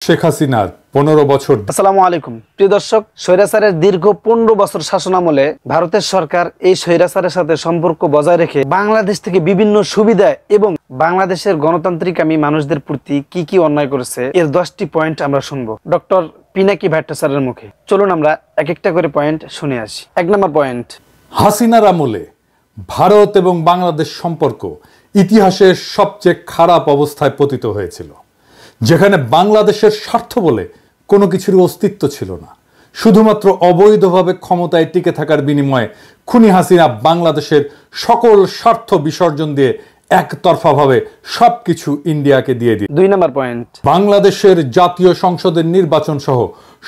শেখ হাসিনার 15 বছর। আসসালামু আলাইকুম প্রিয় দর্শক, স্বৈরাচারের দীর্ঘ 15 বছর শাসনামলে ভারতের সরকার এই স্বৈরাচারের সাথে সম্পর্ক বজায় রেখে বাংলাদেশ থেকে বিভিন্ন সুবিধা এবং বাংলাদেশের গণতান্ত্রিকামী মানুষদের প্রতি কি কি অন্যায় করেছে এর 10টি পয়েন্ট আমরা শুনবো ডক্টর পিনাকি ভট্টাচার্যের মুখে। চলুন আমরা এক একটা করে পয়েন্ট শুনে আসি। 1 নম্বর পয়েন্ট, হাসিনার আমলে ভারত এবং বাংলাদেশ সম্পর্ক ইতিহাসের সবচেয়ে খারাপ অবস্থায় পতিত হয়েছিল, যেখানে বাংলাদেশের স্বার্থ বলে কোনো কিছুর অস্তিত্ব ছিল না। শুধুমাত্র অবৈধভাবে ক্ষমতায় টিকে থাকার বিনিময়ে খুনি হাসিনা বাংলাদেশের সকল স্বার্থ বিসর্জন দিয়ে একতরফাভাবে সবকিছু ইন্ডিয়াকে দিয়ে দিয়ে। 2 নম্বর পয়েন্ট, বাংলাদেশের জাতীয় সংসদের নির্বাচন সহ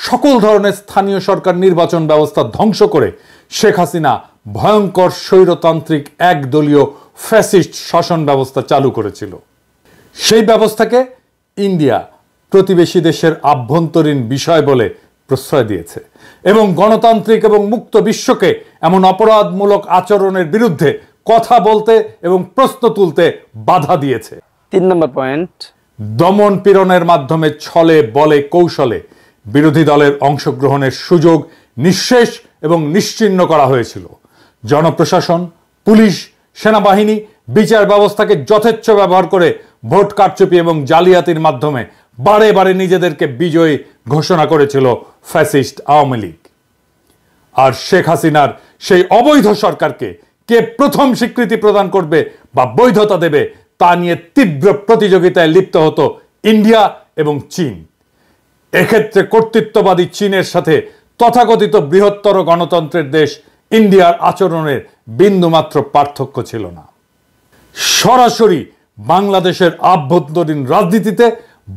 সকল ধরনের স্থানীয় সরকার নির্বাচন ব্যবস্থা ধ্বংস করে শেখ হাসিনা ভয়ঙ্কর স্বৈরতান্ত্রিক একদলীয় ফ্যাসিস্ট শাসন ব্যবস্থা চালু করেছিল। সেই ব্যবস্থাকে ইন্ডিয়া প্রতিবেশী দেশের আভ্যন্তরীণ বিষয় বলে প্রশ্রয় দিয়েছে এবং গণতান্ত্রিক এবং মুক্ত বিশ্বকে এমন অপরাধমূলক আচরণের বিরুদ্ধে কথা বলতে এবং প্রশ্ন তুলতে বাধা দিয়েছে। 3 নম্বর পয়েন্ট, দমন পীড়নের মাধ্যমে ছলে বলে কৌশলে বিরোধী দলের অংশগ্রহণের সুযোগ নিঃশেষ এবং নিশ্চিহ্ন করা হয়েছিল। জনপ্রশাসন, পুলিশ, সেনাবাহিনী, বিচার ব্যবস্থাকে যথেচ্ছ ব্যবহার করে ভোট কারচুপি এবং জালিয়াতির মাধ্যমে বারে বারে নিজেদেরকে বিজয়ী ঘোষণা করেছিল ফ্যাসিস্ট আওয়ামী লীগ। আর শেখ হাসিনার সেই অবৈধ সরকারকে কে প্রথম স্বীকৃতি প্রদান করবে বা বৈধতা দেবে তা নিয়ে তীব্র প্রতিযোগিতায় লিপ্ত হতো ইন্ডিয়া এবং চীন। এক্ষেত্রে কর্তৃত্ববাদী চীনের সাথে তথাকথিত বৃহত্তর গণতন্ত্রের দেশ ইন্ডিয়ার আচরণের বিন্দুমাত্র পার্থক্য ছিল না। সরাসরি বাংলাদেশের আভ্যন্তরীণ রাজনীতিতে,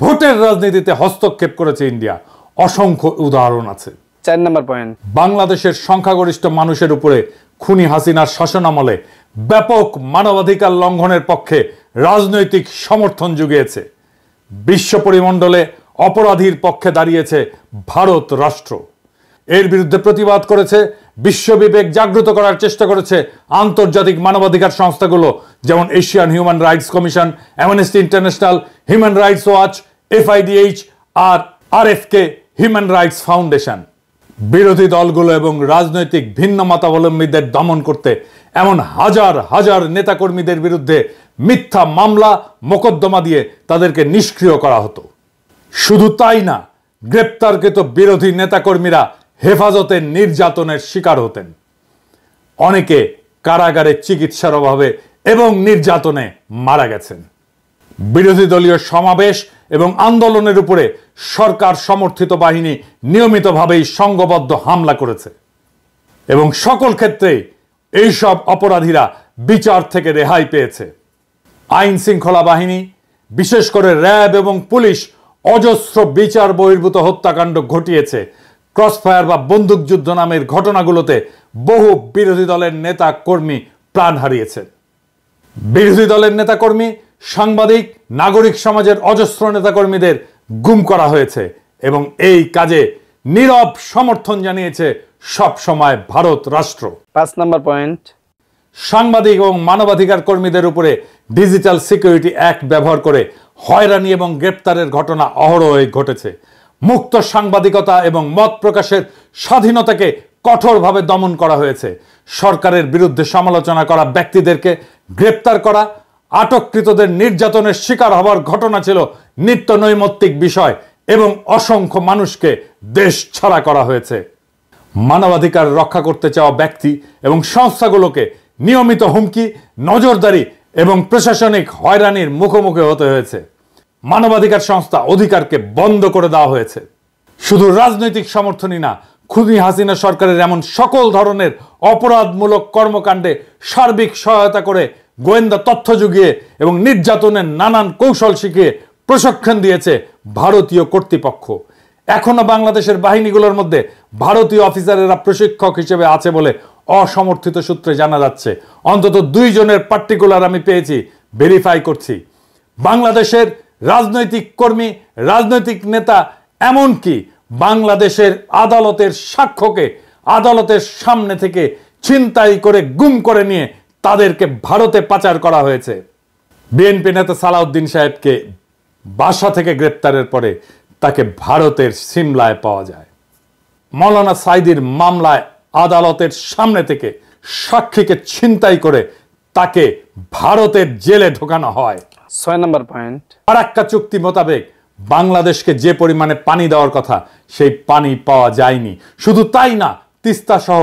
ভোটের রাজনীতিতে হস্তক্ষেপ করেছে ইন্ডিয়া। অসংখ্য উদাহরণ আছে। 4 নম্বর পয়েন্ট, বাংলাদেশের সংখ্যাগরিষ্ঠ মানুষের উপরে খুনি হাসিনার শাসনামলে ব্যাপক মানবাধিকার লঙ্ঘনের পক্ষে রাজনৈতিক সমর্থন জুগিয়েছে। বিশ্ব পরিমণ্ডলে অপরাধীর পক্ষে দাঁড়িয়েছে ভারত রাষ্ট্র। এর বিরুদ্ধে প্রতিবাদ করেছে, বিশ্ববিবেক জাগ্রত করার চেষ্টা করেছে আন্তর্জাতিক মানবাধিকার সংস্থাগুলো, যেমন Asian human rights commission, amnesty international, human rights watch, FIDH আর RFK হিউম্যান রাইটস ফাউন্ডেশন। বিরোধী দলগুলো এবং রাজনৈতিক ভিন্ন মতাবলম্বীদের দমন করতে এমন হাজার হাজার নেতাকর্মীদের বিরুদ্ধে মিথ্যা মামলা মোকদ্দমা দিয়ে তাদেরকে নিষ্ক্রিয় করা হতো। শুধু তাই না, গ্রেপ্তারকৃত বিরোধী নেতাকর্মীরা হেফাজতে নির্যাতনের শিকার হতেন। অনেকে কারাগারে চিকিৎসার অভাবে এবং নির্যাতনে মারা গেছেন। বিরোধী দলীয় সমাবেশ এবং আন্দোলনের উপরে সরকার সমর্থিত বাহিনী নিয়মিতভাবেই সংঘবদ্ধ হামলা করেছে এবং সকল ক্ষেত্রেই এইসব অপরাধীরা বিচার থেকে রেহাই পেয়েছে। আইন শৃঙ্খলা বাহিনী, বিশেষ করে র্যাব এবং পুলিশ অজস্র বিচার বহির্ভূত হত্যাকাণ্ড ঘটিয়েছে। ক্রসফায়ার বা বন্দুকযুদ্ধ নামের ঘটনাগুলোতে বহু বিরোধী দলের নেতা কর্মী প্রাণ হারিয়েছেন। বিরোধী দলের নেতাকর্মী, সাংবাদিক, নাগরিক সমাজের অজস্র নেতাকর্মীদের গুম করা হয়েছে এবং এই কাজে নীরব সমর্থন জানিয়েছে সব সময় ভারত রাষ্ট্র। 5 নম্বর পয়েন্ট, সাংবাদিক এবং মানবাধিকার কর্মীদের উপরে ডিজিটাল সিকিউরিটি অ্যাক্ট ব্যবহার করে হয়রানি এবং গ্রেপ্তারের ঘটনা অহরহই ঘটেছে। মুক্ত সাংবাদিকতা এবং মত প্রকাশের স্বাধীনতাকে কঠোরভাবে দমন করা হয়েছে। সরকারের বিরুদ্ধে সমালোচনা করা ব্যক্তিদেরকে গ্রেপ্তার করা, আটককৃতদের নির্যাতনের শিকার হওয়ার ঘটনা ছিল নিত্য নৈমিত্তিক বিষয় এবং অসংখ্য মানুষকে দেশ ছাড়া করা হয়েছে। মানবাধিকার রক্ষা করতে চাওয়া ব্যক্তি এবং সংস্থাগুলোকে নিয়মিত হুমকি, নজরদারি এবং প্রশাসনিক হয়রানির মুখোমুখি হতে হয়েছে। মানবাধিকার সংস্থা অধিকারকে বন্ধ করে দেওয়া হয়েছে। শুধু রাজনৈতিক সমর্থনই না, খুনি হাসিনা সরকারের এমন সকল ধরনের অপরাধমূলক কর্মকাণ্ডে সার্বিক সহায়তা করে গোয়েন্দা তথ্য জুগিয়ে এবং নির্যাতনের নানান কৌশল শিখিয়ে প্রশিক্ষণ দিয়েছে ভারতীয় কর্তৃপক্ষ। এখনো বাংলাদেশের বাহিনীগুলোর মধ্যে ভারতীয় অফিসারেরা প্রশিক্ষক হিসেবে আছে বলে অসমর্থিত সূত্রে জানা যাচ্ছে। অন্তত 2 জনের পার্টিকুলার আমি পেয়েছি, ভেরিফাই করছি। বাংলাদেশের রাজনৈতিক কর্মী, রাজনৈতিক নেতা, এমনকি বাংলাদেশের আদালতের সাক্ষ্যকে আদালতের সামনে থেকে ছিনতাই করে গুম করে নিয়ে তাদেরকে ভারতে পাচার করা হয়েছে। বিএনপি নেতা সালাউদ্দিন সাহেবকে বাসা থেকে গ্রেপ্তারের পরে তাকে ভারতের সিমলায় পাওয়া যায়। মৌলানা সাঈদীর মামলায় আদালতের সামনে থেকে সাক্ষীকে ছিনতাই করে তাকে ভারতের জেলে ঢোকানো হয়। 6 নম্বর পয়েন্ট, ফারাক্কা চুক্তি মোতাবেক বাংলাদেশকে যে পরিমাণে পানি দেওয়ার কথা সেই পানি পাওয়া যায়নি। শুধু তাই না, তিস্তা সহ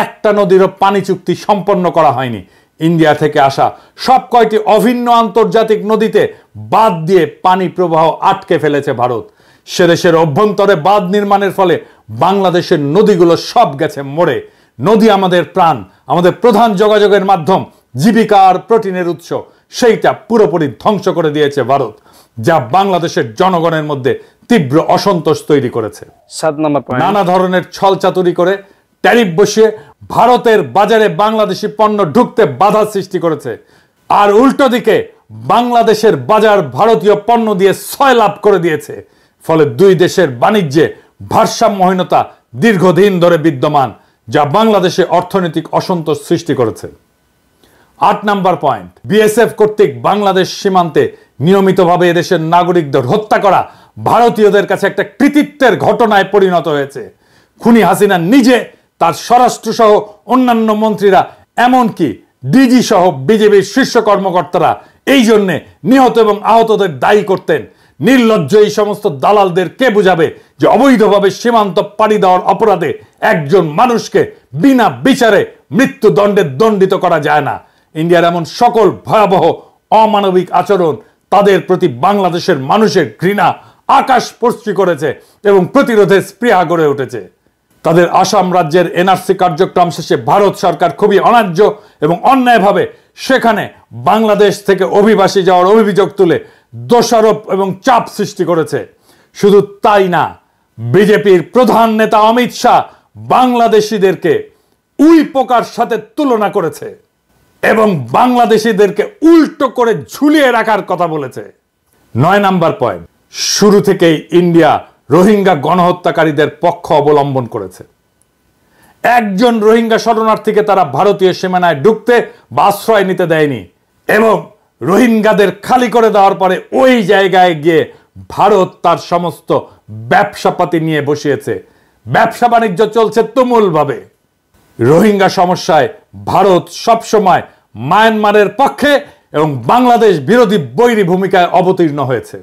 একটা নদীরও পানি চুক্তি সম্পন্ন করা হয়নি। ইন্ডিয়া থেকে আসা সব কয়টি অভিন্ন আন্তর্জাতিক নদীতে বাঁধ দিয়ে পানি প্রবাহ আটকে ফেলেছে ভারত। সেদেশের অভ্যন্তরে বাঁধ নির্মাণের ফলে বাংলাদেশের নদীগুলো সব গেছে মরে। নদী আমাদের প্রাণ, আমাদের প্রধান যোগাযোগের মাধ্যম, জীবিকা আর প্রোটিনের উৎস, সেইটা পুরোপুরি ধ্বংস করে দিয়েছে ভারত, যা বাংলাদেশের জনগণের মধ্যে তীব্র অসন্তোষ তৈরি করেছে। 7 নম্বর পয়েন্ট, নানা ধরনের ছলচাতুরি করে ট্যারিফ বসিয়ে ভারতের বাজারে বাংলাদেশি পণ্য ঢুকতে বাধা সৃষ্টি করেছে। আর উল্টো দিকে বাংলাদেশের বাজার ভারতীয় পণ্য দিয়ে ছয় লাভ করে দিয়েছে। ফলে দুই দেশের বাণিজ্যে ভারসাম্যহীনতা দীর্ঘদিন ধরে বিদ্যমান, যা বাংলাদেশে অর্থনৈতিক অসন্তোষ সৃষ্টি করেছে। 8 নম্বর পয়েন্ট, বিএসএফ কর্তৃক বাংলাদেশ সীমান্তে নিয়মিতভাবে এদেশের নাগরিকদের হত্যা করা ভারতীয়দের কাছে একটা কৃতিত্বের ঘটনায় পরিণত হয়েছে। খুনি হাসিনা নিজে, তার স্বরাষ্ট্র সহ অন্যান্য মন্ত্রীরা, এমনকি ডিজি সহ বিজেপির শীর্ষ কর্মকর্তারা এই জন্যে নিহত এবং আহতদের দায়ী করতেন। নির্লজ্জ এই সমস্ত দালালদের কে বুঝাবে যে অবৈধভাবে সীমান্ত পাড়ি দেওয়ার অপরাধে একজন মানুষকে বিনা বিচারে মৃত্যুদণ্ডে দণ্ডিত করা যায় না। ইন্ডিয়ার এমন সকল ভয়াবহ অমানবিক আচরণ তাদের প্রতি বাংলাদেশের মানুষের ঘৃণা আকাশস্পর্শী করেছে এবং প্রতিরোধের স্পৃহা গড়ে উঠেছে। তাদের আসাম রাজ্যের এনআরসি কার্যক্রম শেষে ভারত সরকার খুবই অন্যায্য এবং অন্যায়ভাবে সেখানে বাংলাদেশ থেকে অভিবাসী যাওয়ার অভিযোগ তুলে দোষারোপ এবং চাপ সৃষ্টি করেছে। শুধু তাই না, বিজেপির প্রধান নেতা অমিত শাহ বাংলাদেশিদেরকে উই পোকার সাথে তুলনা করেছে এবং বাংলাদেশিদেরকে উল্টো করে ঝুলিয়ে রাখার কথা বলেছে। 9 নম্বর পয়েন্ট, শুরু থেকেই ইন্ডিয়া রোহিঙ্গা গণহত্যাকারীদের পক্ষ অবলম্বন করেছে। একজন রোহিঙ্গা শরণার্থীকে তারা ভারতীয় সীমানায় ঢুকতে বা আশ্রয় নিতে দেয়নি এবং রোহিঙ্গাদের খালি করে দেওয়ার পরে ওই জায়গায় গিয়ে ভারত তার সমস্ত ব্যবসাপাতি নিয়ে বসিয়েছে। ব্যবসা বাণিজ্য চলছে তুমুলভাবে। রোহিঙ্গা সমস্যায় ভারত সবসময় মায়ানমারের পক্ষে এবং বাংলাদেশ বিরোধী বৈরী ভূমিকায় অবতীর্ণ হয়েছে।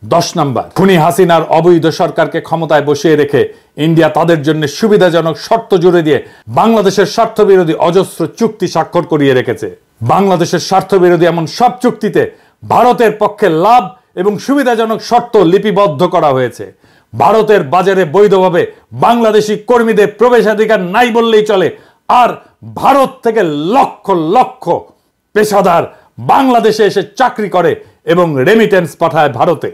10 নম্বর, খুনি হাসিনার অবৈধ সরকারকে ক্ষমতায় বসিয়ে রেখে ইন্ডিয়া তাদের জন্য সুবিধাজনক শর্ত জুড়ে দিয়ে বাংলাদেশের স্বার্থবিরোধী অজস্র চুক্তি স্বাক্ষর করিয়ে রেখেছে। বাংলাদেশের স্বার্থবিরোধী এমন সব চুক্তিতে ভারতের পক্ষে লাভ এবং সুবিধাজনক শর্ত লিপিবদ্ধ করা হয়েছে। ভারতের বাজারে বৈধভাবে বাংলাদেশি কর্মীদের প্রবেশাধিকার নাই বললেই চলে। আর ভারত থেকে লক্ষ লক্ষ পেশাদার বাংলাদেশে এসে চাকরি করে এবং রেমিটেন্স পাঠায় ভারতে।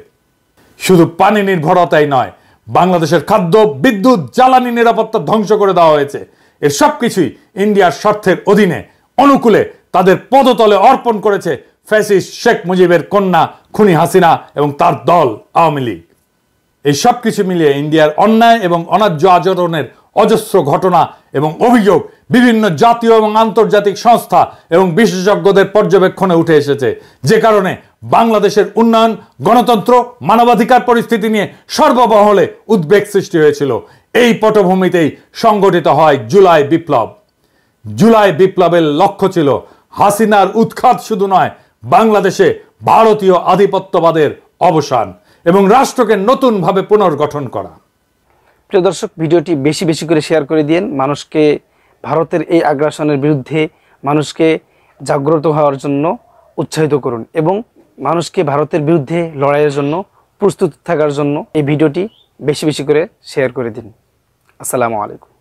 শুধু পানি নির্ভরতাই নয়, বাংলাদেশের খাদ্য, বিদ্যুৎ, জ্বালানি নিরাপত্তা ধ্বংস করে দেওয়া হয়েছে। এর সবকিছুই ইন্ডিয়ার স্বার্থের অধীনে অনুকূলে তাদের পদতলে অর্পণ করেছে ফ্যাসিস্ট শেখ মুজিবের কন্যা খুনি হাসিনা এবং তার দল আওয়ামী লীগ। এই সব কিছু মিলিয়ে ইন্ডিয়ার অন্যায় এবং অন্যায্য আচরণের অজস্র ঘটনা এবং অভিযোগ বিভিন্ন জাতীয় এবং আন্তর্জাতিক সংস্থা এবং বিশেষজ্ঞদের পর্যবেক্ষণে উঠে এসেছে, যে কারণে বাংলাদেশের উন্নয়ন, গণতন্ত্র, মানবাধিকার পরিস্থিতি নিয়ে সর্বমহলে উদ্বেগ সৃষ্টি হয়েছিল। এই পটভূমিতেই সংগঠিত হয় জুলাই বিপ্লব। জুলাই বিপ্লবের লক্ষ্য ছিল হাসিনার উৎখাত শুধু নয়, বাংলাদেশে ভারতীয় আধিপত্যবাদের অবসান এবং রাষ্ট্রকে নতুনভাবে পুনর্গঠন করা। প্রিয় দর্শক, ভিডিওটি বেশি বেশি করে শেয়ার করে দিন। মানুষকে ভারতের এই আগ্রাসনের বিরুদ্ধে মানুষকে জাগ্রত হওয়ার জন্য উৎসাহিত করুন এবং মানুষকে ভারতের বিরুদ্ধে লড়াইয়ের জন্য প্রস্তুত থাকার জন্য এই ভিডিওটি বেশি বেশি করে শেয়ার করে দিন। আসসালামু আলাইকুম।